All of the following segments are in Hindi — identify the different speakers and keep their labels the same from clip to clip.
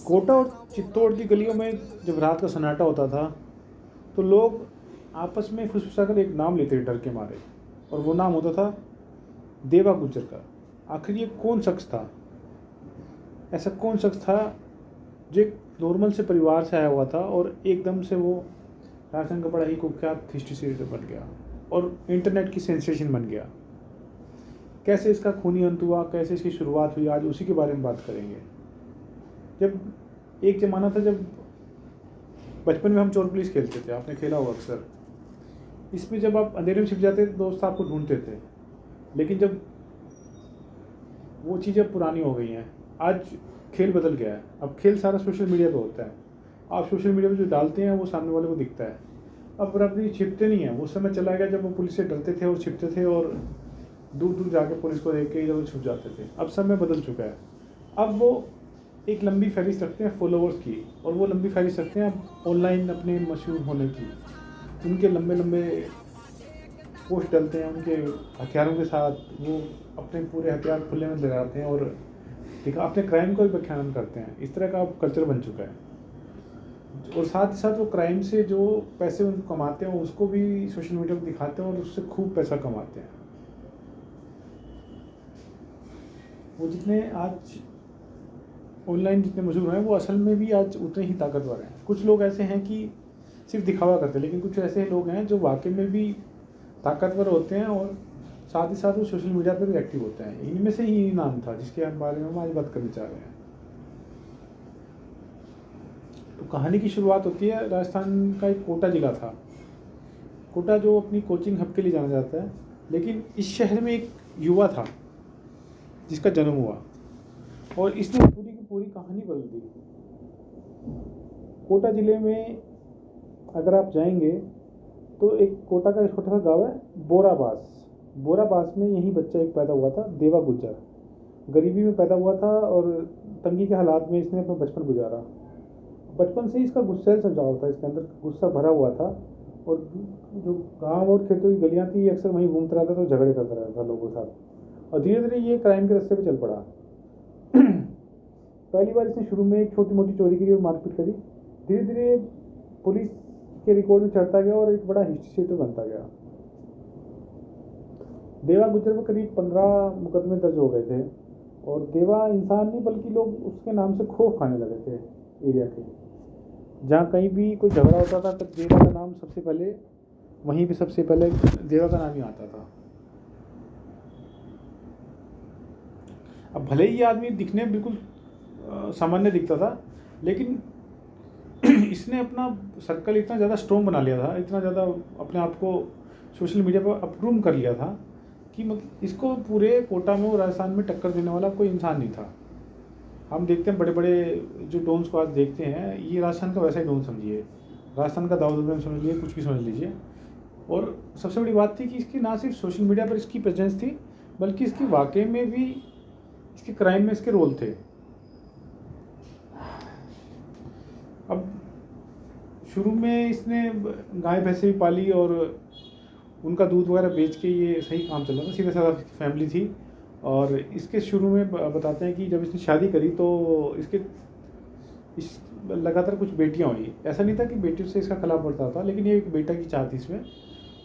Speaker 1: कोटा और चित्तौड़ की गलियों में जब रात का सन्नाटा होता था तो लोग आपस में फुसफुसाकर एक नाम लेते थे डर के मारे, और वो नाम होता था देवा गुज्जर का। आखिर ये कौन शख्स था? ऐसा कौन शख्स था जो एक नॉर्मल से परिवार से आया हुआ था और एकदम से वो राजस्थान का बड़ा ही कुख्यात हिस्ट्री सीरीज बन गया और इंटरनेट की सेंसेशन बन गया? कैसे इसका खूनी अंत हुआ, कैसे इसकी शुरुआत हुई, आज उसी के बारे में बात करेंगे। जब एक ज़माना था जब बचपन में हम चोर पुलिस खेलते थे, आपने खेला होगा अक्सर। इसमें जब आप अंधेरे में छिप जाते थे दोस्त आपको ढूंढते थे, लेकिन जब वो चीज़ें पुरानी हो गई हैं, आज खेल बदल गया है। अब खेल सारा सोशल मीडिया पे होता है। आप सोशल मीडिया पे जो डालते हैं वो सामने वाले को दिखता है। अब बराबरी छिपते नहीं हैं। वो समय चला गया जब वो पुलिस से डरते थे और छिपते थे और दूर दूर जाके पुलिस को देख के इधर छुप जाते थे। अब समय बदल चुका है। अब वो एक लंबी फहरिस्त रखते हैं फॉलोअर्स की, और वो लंबी फहरिस्त रखते हैं ऑनलाइन अपने मशहूर होने की। उनके लंबे लंबे पोस्ट डालते हैं उनके हथियारों के साथ, वो अपने पूरे हथियार खुले में लगाते हैं और अपने क्राइम को भी व्याख्यान करते हैं। इस तरह का अब कल्चर बन चुका है। और साथ ही साथ वो क्राइम से जो पैसे उनको कमाते हैं उसको भी सोशल मीडिया पर दिखाते हैं और उससे खूब पैसा कमाते हैं। वो जितने आज ऑनलाइन जितने मशहूर हैं वो असल में भी आज उतने ही ताकतवर हैं। कुछ लोग ऐसे हैं कि सिर्फ दिखावा करते हैं, लेकिन कुछ ऐसे लोग हैं जो वाकई में भी ताकतवर होते हैं और साथ ही साथ वो सोशल मीडिया पर भी एक्टिव होते हैं। इनमें से ही नाम था जिसके बारे में हम आज बात करना चाह रहे हैं। तो कहानी की शुरुआत होती है, राजस्थान का एक कोटा जिला था। कोटा जो अपनी कोचिंग हब के लिए जाना जाता है, लेकिन इस शहर में एक युवा था जिसका जन्म हुआ और इसने पूरी की पूरी कहानी बदल दी। कोटा ज़िले में अगर आप जाएंगे तो एक कोटा का छोटा सा गांव है बोराबास। बोराबास में यही बच्चा एक पैदा हुआ था, देवा गुज्जर। गरीबी में पैदा हुआ था और तंगी के हालात में इसने अपना बचपन गुजारा। बचपन से इसका गुस्सैल स्वभाव था, इसके अंदर गुस्सा भरा हुआ था, और जो गांव और खेतों की गलियां थी अक्सर वहीं घूमता रहता था और झगड़े करता रहता था लोगों के साथ। और धीरे धीरे ये क्राइम के रास्ते पे चल पड़ा। पहली बार इसने शुरू में एक छोटी मोटी चोरी करी और मारपीट करी। धीरे धीरे पुलिस के रिकॉर्ड में चढ़ता गया और एक बड़ा हिस्ट्री क्षेत्र बनता गया। देवा गुज्जर पर करीब 15 मुकदमे दर्ज हो गए थे, और देवा इंसान नहीं बल्कि लोग उसके नाम से खौफ खाने लगे थे एरिया के। जहाँ कहीं भी कोई झगड़ा होता था तब देवा का नाम सबसे पहले, वहीं पे सबसे पहले देवा का नाम ही आता था। अब भले ही ये आदमी दिखने में बिल्कुल सामान्य दिखता था, लेकिन इसने अपना सर्कल इतना ज़्यादा स्ट्रॉन्ग बना लिया था, इतना ज़्यादा अपने आप को सोशल मीडिया पर अपग्रूम कर लिया था कि मतलब इसको पूरे कोटा में और राजस्थान में टक्कर देने वाला कोई इंसान नहीं था। हम देखते हैं बड़े बड़े जो डॉन्स को आज देखते हैं, ये राजस्थान का वैसा ही डॉन समझिए, राजस्थान का दाऊद इब्राहिम समझ लीजिए, कुछ भी समझ लीजिए। और सबसे बड़ी बात थी कि इसकी ना सिर्फ सोशल मीडिया पर इसकी प्रेजेंस थी, बल्कि इसकी वाकई में भी इसके क्राइम में इसके रोल थे। अब शुरू में इसने गाय भैंसे भी पाली और उनका दूध वगैरह बेच के ये सही काम चल रहा था, सीधा साधा फैमिली थी। और इसके शुरू में बताते हैं कि जब इसने शादी करी तो इसके लगातार कुछ बेटियां हुई। ऐसा नहीं था कि बेटियों से इसका खिलाफ बढ़ता था, लेकिन ये एक बेटा की चाह थी इसमें।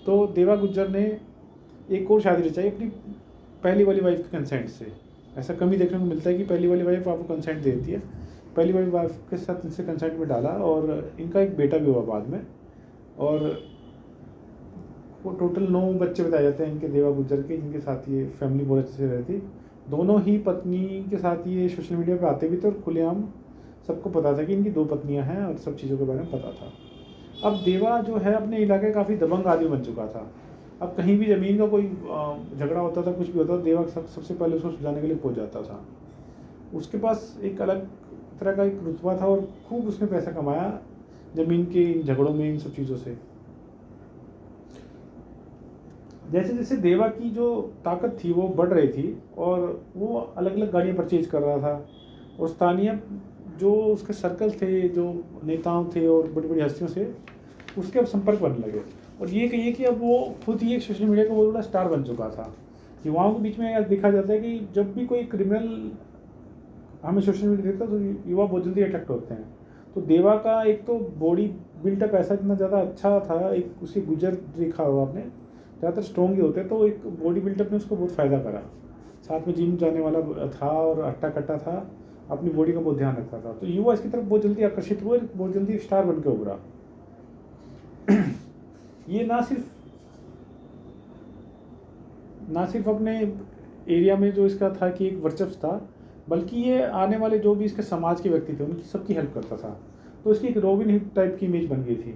Speaker 1: तो देवा गुज्जर ने एक और शादी रचाई अपनी पहली वाली वाइफ के कंसेंट से। ऐसा कम ही देखने को मिलता है कि पहली वाली वाइफ आपको कंसेंट देती है। पहली वाली वाइफ के साथ इनसे कंसेंट में डाला और इनका एक बेटा भी हुआ बाद में। और वो टोटल 9 बच्चे बताए जाते हैं इनके देवा गुज्जर के, जिनके साथ ये फैमिली बहुत अच्छे से रहती। दोनों ही पत्नी के साथ ये सोशल मीडिया पे आते भी थे और खुलेआम सबको पता था कि इनकी 2 पत्नियां हैं और सब चीज़ों के बारे में पता था। अब देवा जो है अपने इलाके काफ़ी दबंग आदमी बन चुका था। अब कहीं भी ज़मीन का कोई झगड़ा होता था, कुछ भी होता था, देवा सबसे पहले उसको सुलझाने के लिए पहुँच जाता था। उसके पास एक अलग तरह का एक रुतबा था और खूब उसने पैसा कमाया ज़मीन के इन झगड़ों में, इन सब चीज़ों से। जैसे जैसे देवा की जो ताकत थी वो बढ़ रही थी और वो अलग अलग गाड़ियाँ परचेज कर रहा था, और स्थानीय जो उसके सर्कल थे, जो नेताओं थे और बड़ी बड़ी हस्तियों से उसके अब संपर्क बनने लगे। और ये कहिए कि अब वो खुद ही एक सोशल मीडिया का बहुत बड़ा स्टार बन चुका था। युवाओं के बीच में यार देखा जाता है कि जब भी कोई क्रिमिनल हमें सोशल मीडिया देखता है तो युवा बहुत जल्दी अट्रैक्ट होते हैं। तो देवा का एक तो बॉडी बिल्टअप ऐसा इतना ज़्यादा अच्छा था, एक उसकी गुजर देखा होगा आपने, ज़्यादातर स्ट्रॉन्ग ही होते हैं, तो एक बॉडी बिल्टअप ने उसको बहुत फ़ायदा करा। साथ में जिम जाने वाला था और अट्टा कट्टा था, अपनी बॉडी का बहुत ध्यान रखता था। तो युवा इसकी तरफ बहुत जल्दी आकर्षित हुए, बहुत जल्दी स्टार बन के उभरा। ये ना सिर्फ अपने एरिया में जो इसका था कि एक वर्चस्व था, बल्कि ये आने वाले जो भी इसके समाज के व्यक्ति थे उनकी सबकी हेल्प करता था। तो इसकी एक रॉबिन हुड टाइप की इमेज बन गई थी।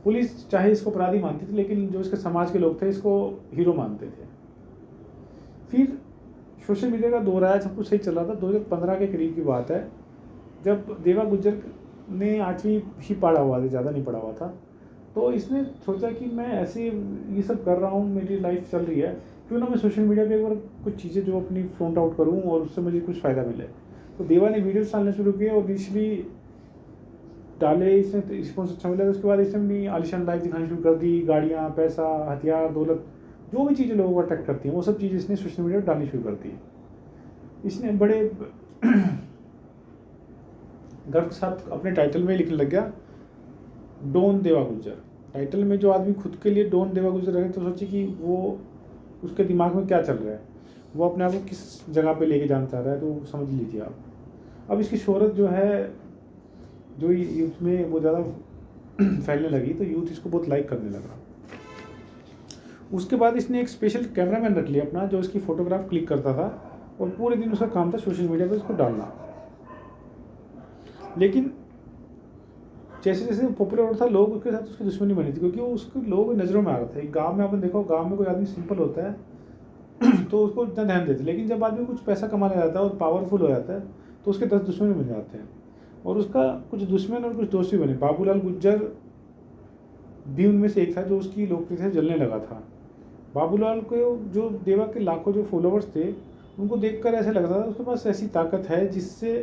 Speaker 1: पुलिस चाहे इसको अपराधी मानती थी, लेकिन जो इसके समाज के लोग थे इसको हीरो मानते थे। फिर सोशल मीडिया का दौर आया, सब कुछ सही चल रहा था। 2015 के करीब की बात है, जब देवा गुज्जर ने 8वीं ही पढ़ा हुआ था, ज़्यादा नहीं पढ़ा हुआ था। तो इसने सोचा कि मैं ऐसे ये सब कर रहा हूँ, मेरी लाइफ चल रही है, क्यों ना मैं सोशल मीडिया पे एक बार कुछ चीज़ें जो अपनी फ्रंट आउट करूँ और उससे मुझे कुछ फ़ायदा मिले। तो देवा ने वीडियोस डालने शुरू किए और इनिशियली डाले, इसने रिस्पॉन्स अच्छा मिला। तो उसके बाद इसने अपनी आलिशान लाइफ दिखानी शुरू कर दी, गाड़ियाँ, पैसा, हथियार, दौलत, जो भी चीज़ें लोगों को अट्रैक्ट करती हैं वो सब चीज़ें इसने सोशल मीडिया पर डालनी शुरू कर दी। इसने बड़े गर्व के साथ अपने टाइटल में लिखने लग गया, डॉन देवा गुज्जर। टाइटल में जो आदमी खुद के लिए डॉन देवा गुज्जर रहे, तो सोचे कि वो उसके दिमाग में क्या चल रहा है, वो अपने आप को किस जगह पे लेके जाना चाह रहा है, तो समझ लीजिए आप। अब इसकी शोहरत जो है, जो यूथ में वो ज़्यादा फैलने लगी, तो यूथ इसको बहुत लाइक करने लगा। उसके बाद इसने एक स्पेशल कैमरामैन रख लिया अपना, जो इसकी फ़ोटोग्राफ क्लिक करता था और पूरे दिन उसका काम था सोशल मीडिया पर इसको डालना। लेकिन जैसे जैसे वो पॉपुलर होता था, लोग उसके साथ उसकी दुश्मनी बनी थी, क्योंकि वो उसके लोग नज़रों में आ रहा था। एक गाँव में आपने देखो, गाँव में कोई आदमी सिंपल होता है तो उसको इतना ध्यान देते, लेकिन जब आदमी कुछ पैसा कमाने जाता है और पावरफुल हो जाता है तो उसके 10 दुश्मन बन जाते हैं। और उसका कुछ दुश्मन और कुछ दोस्त भी बने। बाबूलाल गुज्जर भी उनमें से एक था जो उसकी लोकप्रियता जलने लगा था। बाबूलाल को जो देवा के लाखों जो फॉलोअर्स थे, उनको देखकर ऐसे लगता था उसके पास ऐसी ताकत है जिससे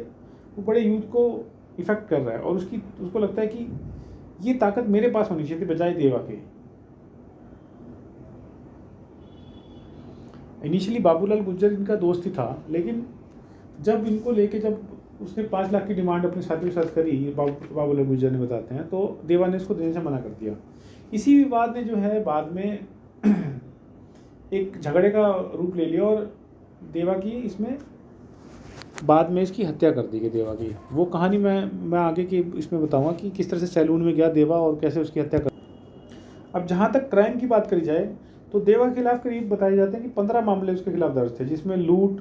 Speaker 1: वो बड़े यूथ को इफेक्ट कर रहा है, और उसको लगता है कि ये ताकत मेरे पास होनी चाहिए थी बजाय देवा के। इनिशियली बाबूलाल गुज्जर इनका दोस्त ही था, लेकिन जब इनको लेके जब उसने 5 लाख की डिमांड अपने साथियों के साथ करी, बाबूलाल गुज्जर ने बताते हैं, तो देवा ने इसको देने से मना कर दिया। इसी विवाद ने जो है बाद में एक झगड़े का रूप ले लिया और देवा की इसमें बाद में इसकी हत्या कर दी गई देवा की। वो कहानी मैं आगे की इसमें बताऊंगा कि किस तरह से सैलून में गया देवा और कैसे उसकी हत्या कर। अब जहाँ तक क्राइम की बात करी जाए, तो देवा के खिलाफ करीब बताए जाते हैं कि 15 मामले उसके खिलाफ दर्ज थे, जिसमें लूट,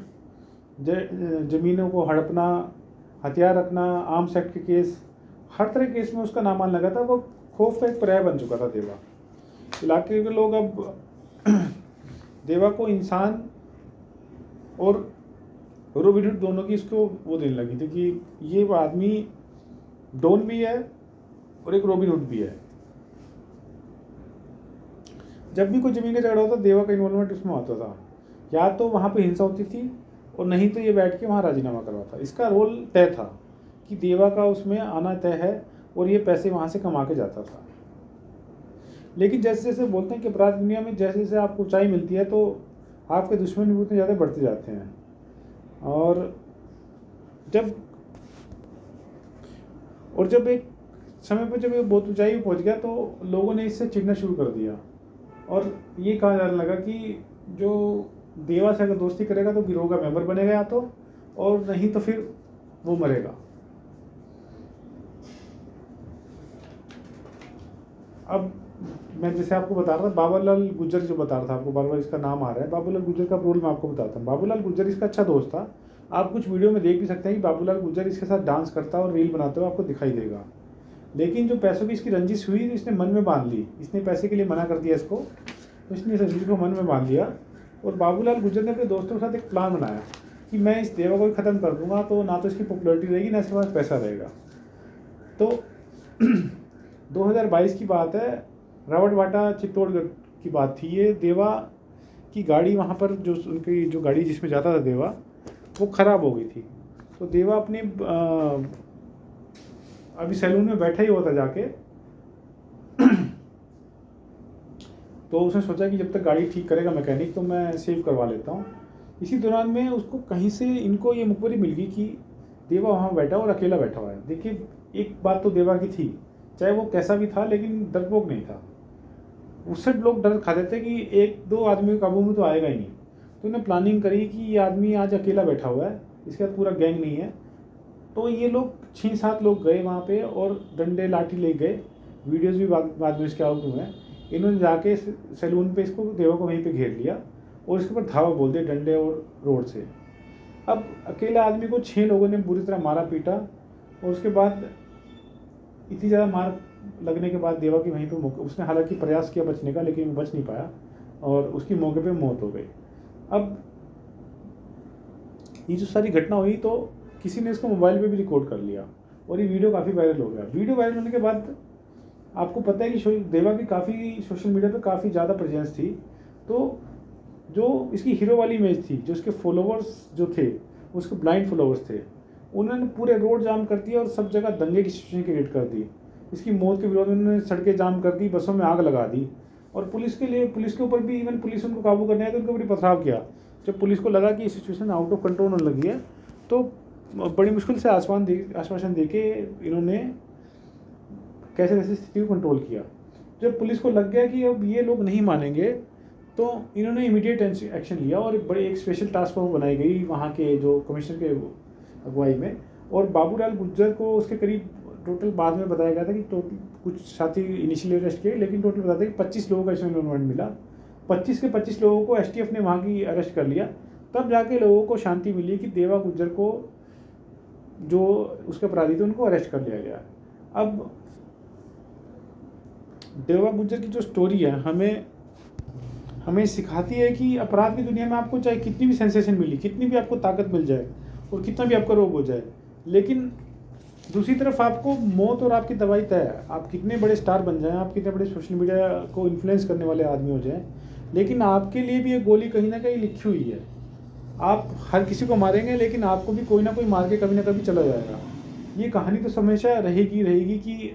Speaker 1: ज़मीनों को हड़पना, हथियार रखना, आर्म्स एक्ट के केस, हर तरह के केस में उसका नाम आने लगा था। वो खौफ का एक पर्याय बन चुका था देवा। इलाके के लोग अब देवा को इंसान और रॉबिन हुड दोनों की इसको वो देने लगी थी कि ये आदमी डॉन भी है और एक रॉबिन हुड भी है। जब भी कोई ज़मीन का झगड़ा होता, देवा का इन्वॉल्वमेंट उसमें होता था। या तो वहाँ पे हिंसा होती थी और नहीं तो ये बैठ के वहाँ राजीनामा करवाता। इसका रोल तय था कि देवा का उसमें आना तय है और ये पैसे वहाँ से कमा के जाता था। लेकिन जैसे जैसे बोलते हैं कि अपराध दुनिया में जैसे जैसे आपको ऊंचाई मिलती है, तो आपके दुश्मन भी उतने ज़्यादा बढ़ते जाते हैं। और जब एक समय पर जब ये बहुत ऊंचाई पहुंच गया, तो लोगों ने इससे चिढ़ना शुरू कर दिया और ये कहा जाने लगा कि जो देवा से अगर दोस्ती करेगा तो गिरोह का मेंबर बनेगा या तो, और नहीं तो फिर वो मरेगा। अब मैं जैसे आपको बता रहा था, बाबूलाल गुज्जर जो बता रहा था आपको, बार बार इसका नाम आ रहा है। बाबूलाल गुज्जर का रोल मैं आपको बताता हूँ। बाबूलाल गुज्जर इसका अच्छा दोस्त था। आप कुछ वीडियो में देख भी सकते हैं कि बाबूलाल गुज्जर इसके साथ डांस करता और रील बनाते हुए आपको दिखाई देगा। लेकिन जो पैसों की इसकी रंजिश हुई, तो इसने मन में बांध ली। इसने पैसे के लिए मना कर दिया इसको, तो इसने इस रंजिश को मन में बांध लिया। और बाबूलाल गुज्जर ने अपने दोस्तों के साथ एक प्लान बनाया कि मैं इस देवा को ख़त्म कर दूंगा, तो ना तो इसकी पॉपुलैरिटी रहेगी ना इसके पास पैसा रहेगा। तो 2022 की बात है, रावटवाटा चित्तौड़गढ़ की बात थी। ये देवा की गाड़ी वहाँ पर जो उनकी जो गाड़ी जिसमें जाता था देवा, वो ख़राब हो गई थी। तो देवा अपने अभी सैलून में बैठा ही हुआ था जाके, तो उसने सोचा कि जब तक गाड़ी ठीक करेगा मैकेनिक तो मैं सेव करवा लेता हूँ। इसी दौरान में उसको कहीं से इनको ये मुखबरी मिल गई कि देवा वहाँ बैठा और अकेला बैठा हुआ है। देखिए, एक बात तो देवा की थी, चाहे वो कैसा भी था लेकिन डरपोक नहीं था। उससे लोग डर खाते थे कि एक दो आदमी काबू में तो आएगा ही नहीं। तो उन्होंने प्लानिंग करी कि ये आदमी आज अकेला बैठा हुआ है, इसके बाद पूरा गैंग नहीं है। तो ये लोग 6-7 लोग गए वहाँ पे और डंडे लाठी ले गए। वीडियोज़ भी बाद में इसके आउट हुए हैं। इन्होंने जाके सैलून पे इसको देवा को वहीं पे घेर लिया और इसके ऊपर धावा बोल दिया डंडे और रोड से। अब अकेले आदमी को 6 लोगों ने बुरी तरह मारा पीटा और उसके बाद इतनी ज़्यादा मार लगने के बाद देवा की वहीं पे उसने हालांकि प्रयास किया बचने का, लेकिन बच नहीं पाया और उसकी मौके पे मौत हो गई। अब ये जो सारी घटना हुई तो किसी ने इसको मोबाइल पे भी रिकॉर्ड कर लिया और ये वीडियो काफ़ी वायरल हो गया। वीडियो वायरल होने के बाद आपको पता है कि देवा की काफ़ी सोशल मीडिया पे काफ़ी ज़्यादा प्रेजेंस थी। तो जो इसकी हीरो वाली इमेज थी, जो इसके फॉलोवर्स जो थे उसके ब्लाइंड फॉलोवर्स थे, उन्होंने पूरे रोड जाम कर दिया और सब जगह दंगे की सिचुएशन क्रिएट कर दी। इसकी मौत के विरोध में उन्होंने सड़कें जाम कर दी, बसों में आग लगा दी और पुलिस के ऊपर भी इवन पुलिस उनको काबू करने आए तो उनके ऊपर पथराव किया। जब पुलिस को लगा कि सिचुएशन आउट ऑफ कंट्रोल होने लगी है तो बड़ी मुश्किल से आश्वासन दे के इन्होंने कैसे कैसे स्थिति को कंट्रोल किया। जब पुलिस को लग गया कि अब ये लोग नहीं मानेंगे तो इन्होंने इमीडिएट एक्शन लिया और एक स्पेशल टास्क फोर्स बनाई गई वहाँ के जो कमिश्नर के अगुवाई में। और बाबूलाल गुज्जर को उसके करीब टोटल बाद में बताया गया था कि टोटल कुछ साथी इनिशियली अरेस्ट किए, लेकिन टोटल बताया था कि 25 लोगों का इसमें इन्वॉल्वमेंट मिला। 25 के 25 लोगों को एसटीएफ ने वहाँ की अरेस्ट कर लिया। तब जाके लोगों को शांति मिली कि देवा गुज्जर को जो उसके अपराधी थे उनको अरेस्ट कर लिया गया। अब देवा गुज्जर की जो स्टोरी है हमें सिखाती है कि अपराध की दुनिया में आपको चाहे कितनी भी सेंसेशन मिली, कितनी भी आपको ताकत मिल जाए और कितना भी आपका रोग हो जाए, लेकिन दूसरी तरफ आपको मौत और आपकी दवाई तय है। आप कितने बड़े स्टार बन जाएं, आप कितने बड़े सोशल मीडिया को इन्फ्लुएंस करने वाले आदमी हो जाएं, लेकिन आपके लिए भी एक गोली कहीं ना कहीं लिखी हुई है। आप हर किसी को मारेंगे लेकिन आपको भी कोई ना कोई मार के कभी ना कभी चला जाएगा। ये कहानी तो हमेशा रहेगी कि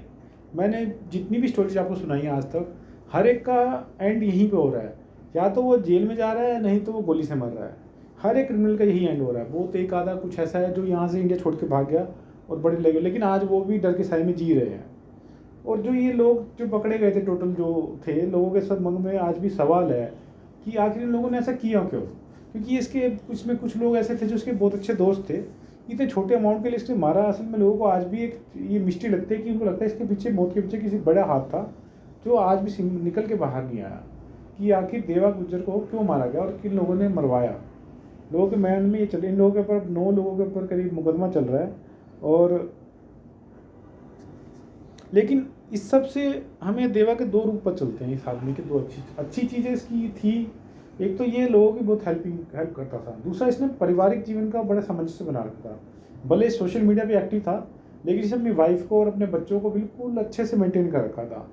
Speaker 1: मैंने जितनी भी स्टोरीज आपको सुनाई है आज तक, हर एक का एंड यहीं पे हो रहा है। या तो वो जेल में जा रहा है, नहीं तो वो गोली से मर रहा है। हर एक क्रिमिनल का यही एंड हो रहा है। बहुत एक आधा कुछ ऐसा है जो यहाँ से इंडिया छोड़ के भाग गया और बड़े लगे, लेकिन आज वो भी डर के साए में जी रहे हैं। और जो ये लोग जो पकड़े गए थे टोटल जो थे, लोगों के सब मन में आज भी सवाल है कि आखिर इन लोगों ने ऐसा किया क्यों। क्योंकि इसमें कुछ लोग ऐसे थे जो इसके बहुत अच्छे दोस्त थे। इतने छोटे अमाउंट के लिए इसने मारा। असल में लोगों को आज भी एक ये मिस्ट्री लगती है कि उनको लगता है इसके पीछे, मौत के पीछे किसी बड़ा हाथ था जो आज भी निकल के बाहर नहीं आया कि आखिर देवा गुज्जर को क्यों मारा गया और किन लोगों ने मरवाया। लोगों के माइंड में ये चले। इन लोगों के ऊपर 9 लोगों के ऊपर करीब मुकदमा चल रहा है। और लेकिन इस सब से हमें देवा के 2 रूप पर चलते हैं। इस आदमी के 2 अच्छी चीज़ें इसकी थी। एक तो ये लोगों की बहुत हेल्प करता था। दूसरा, इसने पारिवारिक जीवन का बड़ा सामंजस्य बना रखा था। भले सोशल मीडिया पे एक्टिव था, लेकिन इसने अपनी वाइफ को और अपने बच्चों को बिल्कुल अच्छे से मेंटेन कर रखा था।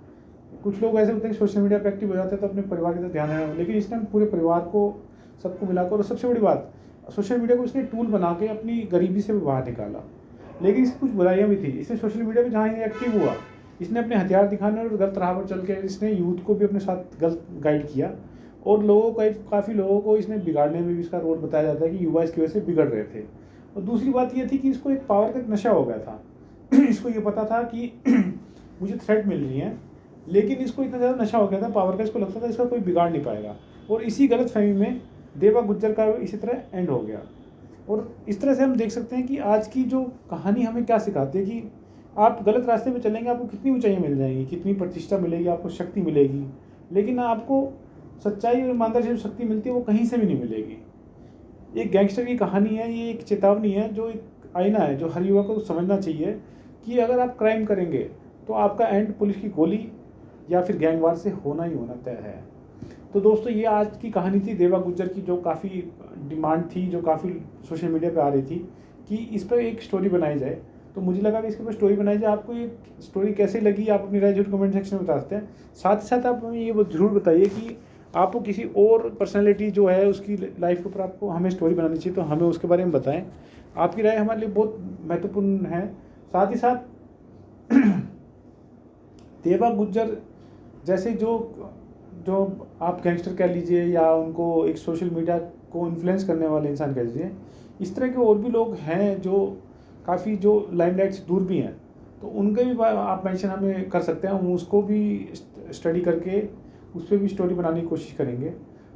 Speaker 1: कुछ लोग ऐसे होते हैं कि सोशल मीडिया पे एक्टिव हो जाते हैं तो अपने परिवार की तरफ ध्यान देना, लेकिन इसने पूरे परिवार को सबको मिलाकर, और सबसे बड़ी बात, सोशल मीडिया को इसने टूल बना के अपनी गरीबी से बाहर निकाला। लेकिन इसकी कुछ बुराइयाँ भी थी। इसने सोशल मीडिया पर जहाँ एक्टिव हुआ, इसने अपने हथियार दिखाने और गलत राह पर चल के इसने यूथ को भी अपने साथ गलत गाइड किया। और काफ़ी लोगों को इसने बिगाड़ने में भी इसका रोल बताया जाता है कि युवा इसकी वजह से बिगड़ रहे थे। और दूसरी बात ये थी कि इसको एक पावर का नशा हो गया था। इसको ये पता था कि मुझे थ्रेट मिल रही है, लेकिन इसको इतना ज़्यादा नशा हो गया था पावर का, इसको लगता था इसका कोई बिगाड़ नहीं पाएगा। और इसी गलत फहमी में देवा गुज्जर का इसी तरह एंड हो गया। और इस तरह से हम देख सकते हैं कि आज की जो कहानी हमें क्या सिखाती है कि आप गलत रास्ते पे चलेंगे, आपको कितनी ऊंचाई मिल जाएंगी, कितनी प्रतिष्ठा मिलेगी, आपको शक्ति मिलेगी, लेकिन आपको सच्चाई और ईमानदारी से जो शक्ति मिलती है वो कहीं से भी नहीं मिलेगी। एक गैंगस्टर की कहानी है, ये एक चेतावनी है, जो एक आईना है, जो हर युवा को समझना चाहिए कि अगर आप क्राइम करेंगे तो आपका एंड पुलिस की गोली या फिर गैंगवार से होना ही होना तय है। तो दोस्तों, ये आज की कहानी थी देवा गुज्जर की, जो काफ़ी डिमांड थी, जो काफ़ी सोशल मीडिया पे आ रही थी कि इस पर एक स्टोरी बनाई जाए। तो मुझे लगा कि इसके ऊपर स्टोरी बनाई जाए। आपको ये स्टोरी कैसी लगी, आप अपनी राय जरूर कमेंट सेक्शन में बता सकते हैं। साथ ही साथ आप हमें ये ज़रूर बताइए कि आपको किसी और पर्सनैलिटी जो है उसकी लाइफ के ऊपर आपको हमें स्टोरी बनानी चाहिए, तो हमें उसके बारे में बताएं। आपकी राय हमारे लिए बहुत महत्वपूर्ण है। साथ ही साथ देवा गुज्जर जैसे जो जो आप गैंगस्टर कह लीजिए या उनको एक सोशल मीडिया को इन्फ्लुएंस करने वाले इंसान कह लीजिए, इस तरह के और भी लोग हैं जो काफ़ी जो लाइमलाइट से दूर भी हैं, तो उनके भी आप मेंशन हमें कर सकते हैं, हम उसको भी स्टडी करके उस पर भी स्टोरी बनाने की कोशिश करेंगे।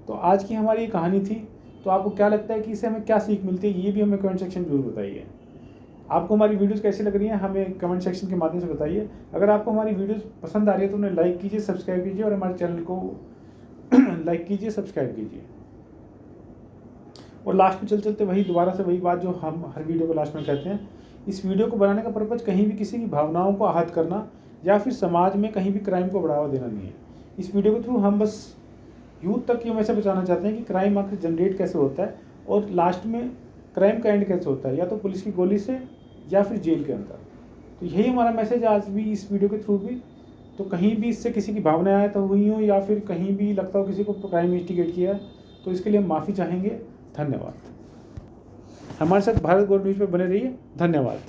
Speaker 1: तो आज की हमारी ये कहानी थी। तो आपको क्या लगता है कि इससे हमें क्या सीख मिलती है, ये भी हमें कमेंट सेक्शन में जरूर बताइए। आपको हमारी वीडियोस कैसी लग रही हैं हमें कमेंट सेक्शन के माध्यम से बताइए। अगर आपको हमारी वीडियोस पसंद आ रही है तो उन्हें लाइक कीजिए, सब्सक्राइब कीजिए और हमारे चैनल को लाइक कीजिए, सब्सक्राइब कीजिए। और लास्ट में चलते वही दोबारा से वही बात जो हम हर वीडियो को लास्ट में कहते हैं, इस वीडियो को बनाने का पर्पज़ कहीं भी किसी की भावनाओं को आहत करना या फिर समाज में कहीं भी क्राइम को बढ़ावा देना नहीं है। इस वीडियो के थ्रू हम बस यूथ तक ये मैसेज पहुंचाना चाहते हैं कि क्राइम आखिर जनरेट कैसे होता है और लास्ट में क्राइम का एंड कैसे होता है, या तो पुलिस की गोली से या फिर जेल के अंदर। तो यही हमारा मैसेज आज भी इस वीडियो के थ्रू भी। तो कहीं भी इससे किसी की भावनाएं तो हुई हो या फिर कहीं भी लगता हो किसी को क्राइम इन्वेस्टिगेट किया है, तो इसके लिए हम माफ़ी चाहेंगे। धन्यवाद। हमारे साथ भारत गोल्ड न्यूज़ पर बने रहिए। धन्यवाद।